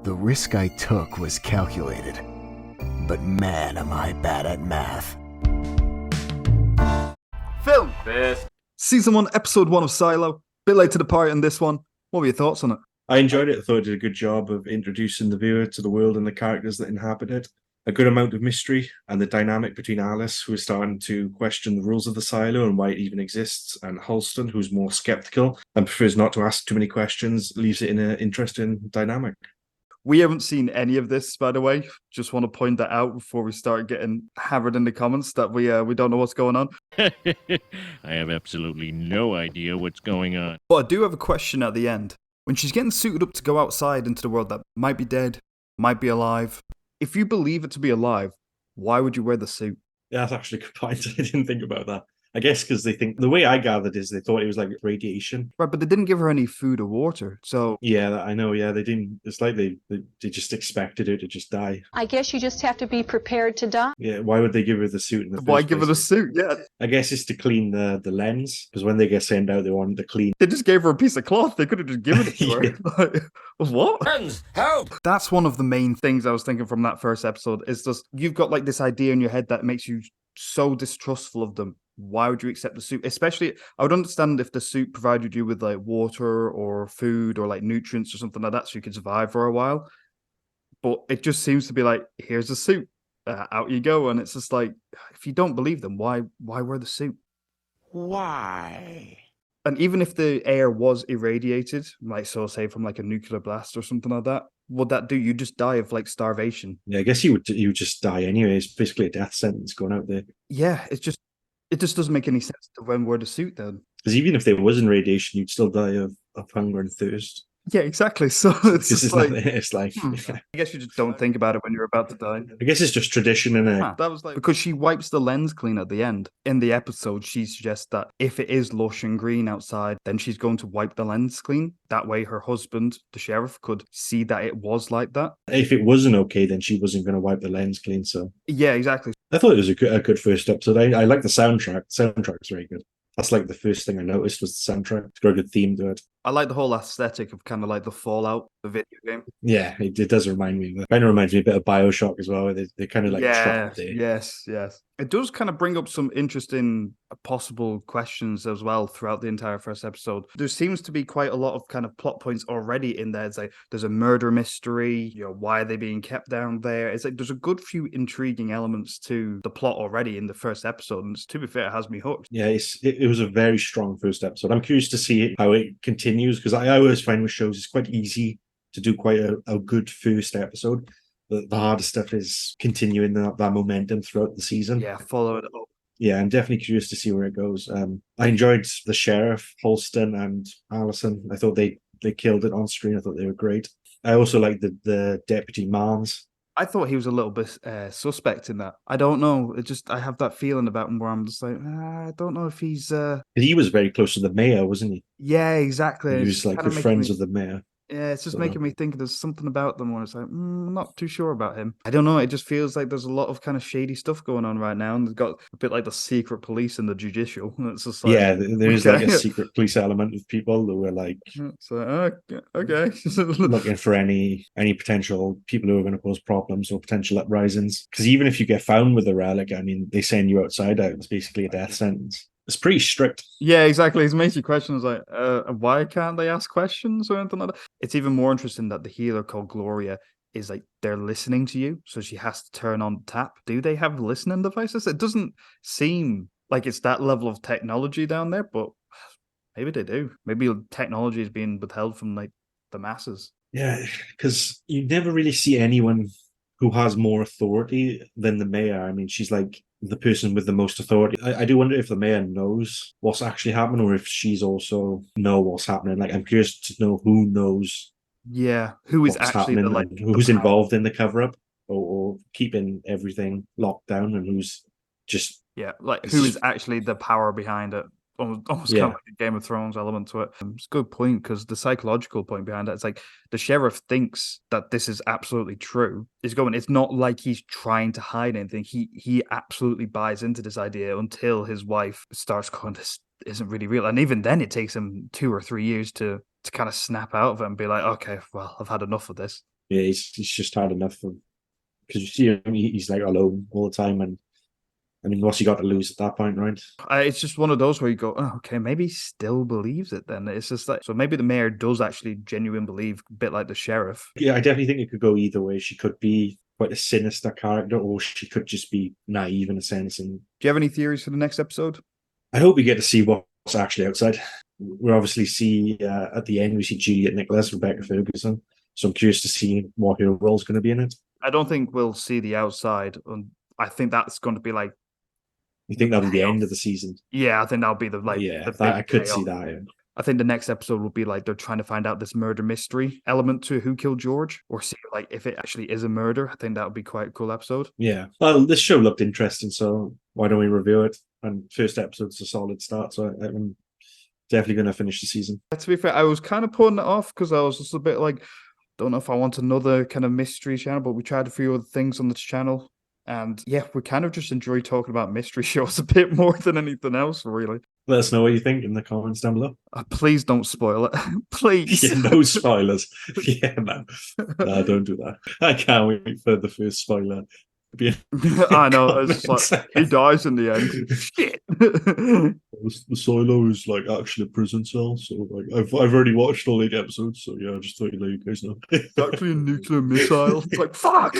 The risk I took was calculated, but man, am I bad at math. Film! Fist. Season 1, Episode 1 of Silo. Bit late to the party on this one. What were your thoughts on it? I enjoyed it. I thought it did a good job of introducing the viewer to the world and the characters that inhabit it. A good amount of mystery and the dynamic between Alice, who is starting to question the rules of the silo and why it even exists, and Halston, who's more skeptical and prefers not to ask too many questions, leaves it in an interesting dynamic. We haven't seen any of this, by the way. Just want to point that out before we start getting hammered in the comments that we don't know what's going on. I have absolutely no idea what's going on. But I do have a question at the end. When she's getting suited up to go outside into the world that might be dead, might be alive, if you believe it to be alive, why would you wear the suit? Yeah, that's actually a good point. I didn't think about that. I guess because they think, the way I gathered is they thought it was like radiation. Right, but they didn't give her any food or water, so... Yeah, I know. Yeah, they didn't. It's like they just expected her to just die. I guess you just have to be prepared to die. Yeah, why would they give her the suit in the Why first give her place? the suit? Yeah, I guess it's to clean the lens, because when they get sent out, they want to clean. they just gave her a piece of cloth. They could have just given it to her. Like, what? Friends, help! That's one of the main things I was thinking from that first episode. Is just you've got like this idea in your head that makes you so distrustful of them. Why would you accept the suit? Especially, I would understand if the suit provided you with like water or food or like nutrients or something like that, so you could survive for a while. But it just seems to be like, here's a suit, out you go, and it's just like, if you don't believe them, why wear the suit? Why? And even if the air was irradiated, like so say from like a nuclear blast or something like that, would that do? You just die of like starvation. Yeah, I guess you would just die anyway. It's basically a death sentence going out there. Yeah, it just doesn't make any sense to when wear the suit then. Because even if there wasn't radiation, you'd still die of hunger and thirst. Yeah, exactly. So it's Because just like, it's like, I guess you just don't think about it when you're about to die. I guess it's just tradition, and That was like because she wipes the lens clean at the end. In the episode, she suggests that if it is lush and green outside, then she's going to wipe the lens clean. That way her husband, the sheriff, could see that it was like that. if it wasn't okay, then she wasn't going to wipe the lens clean. So Yeah, exactly. I thought it was a good first episode. I like the soundtrack. The soundtrack's very good. That's like the first thing I noticed was the soundtrack. It's got a good theme to it. I like the whole aesthetic of kind of like the Fallout, the video game. Yeah, it does remind me. It kind of reminds me a bit of BioShock as well. They kind of like yeah, trapped there. yes. It does kind of bring up some interesting possible questions as well throughout the entire first episode. There seems to be quite a lot of kind of plot points already in there. It's like there's a murder mystery, why are they being kept down there? It's like there's a good few intriguing elements to the plot already in the first episode, and to be fair, it has me hooked. Yeah, it was a very strong first episode. I'm curious to see how it continues, because I always find with shows it's quite easy to do quite a good first episode. The hardest stuff is continuing that momentum throughout the season. Yeah, follow it up. Yeah, I'm definitely curious to see where it goes. I enjoyed the sheriff, Halston and Allison. I thought they killed it on screen. I thought they were great. I also like the deputy Marnes. I thought he was a little bit suspect in that. I don't know. I have that feeling about him where I'm just like, I don't know if he's. He was very close to the mayor, wasn't he? Yeah, exactly. He It's was like kinda good making friends me- with the mayor. Yeah, it's just So- making me think there's something about them where it's like, I'm not too sure about him. I don't know. It just feels like there's a lot of kind of shady stuff going on right now, and they've got a bit like the secret police and the judicial. And it's just like, Yeah, there is like a okay. secret police element of people who were like So okay. looking for any potential people who are going to cause problems or potential uprisings. Because even if you get found with a relic, I mean, they send you outside out. It's basically a death sentence. It's pretty strict. Yeah, exactly. It makes you question, like, why can't they ask questions or anything like that? It's even more interesting that the healer called Gloria is like, they're listening to you, so she has to turn on the tap. Do they have listening devices? It doesn't seem like it's that level of technology down there, but maybe they do. Maybe technology is being withheld from like the masses. Yeah, because you never really see anyone who has more authority than the mayor. I mean, she's like the person with the most authority. I do wonder if the mayor knows what's actually happening, or if she's also know what's happening. Like, I'm curious to know who knows Yeah, who is what's actually the happening like and who's the power- involved in the cover-up or keeping everything locked down, and who's just Yeah, like It's who just- is actually the power behind it? Almost Yeah. kind of like a Game of Thrones element to it. It's a good point because the psychological point behind it, it's like the sheriff thinks that this is absolutely true. It's not like he's trying to hide anything. He absolutely buys into this idea until his wife starts going, this isn't really real. And even then, it takes him 2 or 3 years to kind of snap out of it and be like, okay, well, I've had enough of this. Yeah, he's just had enough of, because you see him, he's like alone all the time, and I mean, what's he got to lose at that point, right? It's just one of those where you go, oh, okay, maybe he still believes it then. It's just like, so maybe the mayor does actually genuinely believe, a bit like the sheriff. Yeah, I definitely think it could go either way. She could be quite a sinister character, or she could just be naive in a sense. And Do you have any theories for the next episode? I hope we get to see what's actually outside. We obviously see at the end, we see Juliet Nicholas, Rebecca Ferguson. So I'm curious to see what her role is going to be in it. I don't think we'll see the outside. I think that's going to be like, You think that'll be the end of the season? yeah, I think that'll be the Yeah, the I big could see payoff. that. Yeah. I think the next episode will be like they're trying to find out this murder mystery element to who killed George, or see like if it actually is a murder. I think that would be quite a cool episode. Yeah. Well, this show looked interesting, so why don't we review it? And first episode's a solid start, so I'm definitely going to finish the season. To be fair, I was kind of putting it off because I was just a bit like, don't know if I want another kind of mystery channel, but we tried a few other things on this channel. And yeah, we kind of just enjoy talking about mystery shows a bit more than anything else, really. Let us know what you think in the comments down below. Please don't spoil it. Please. Yeah, no spoilers. Yeah, man. No, don't do that. I can't wait for the first spoiler. I know. It's just like, he dies in the end. Shit. The silo is like actually a prison cell, so like I've already watched all 8 episodes, so yeah, I just thought you'd let you guys know. It's actually a nuclear missile. It's like, fuck.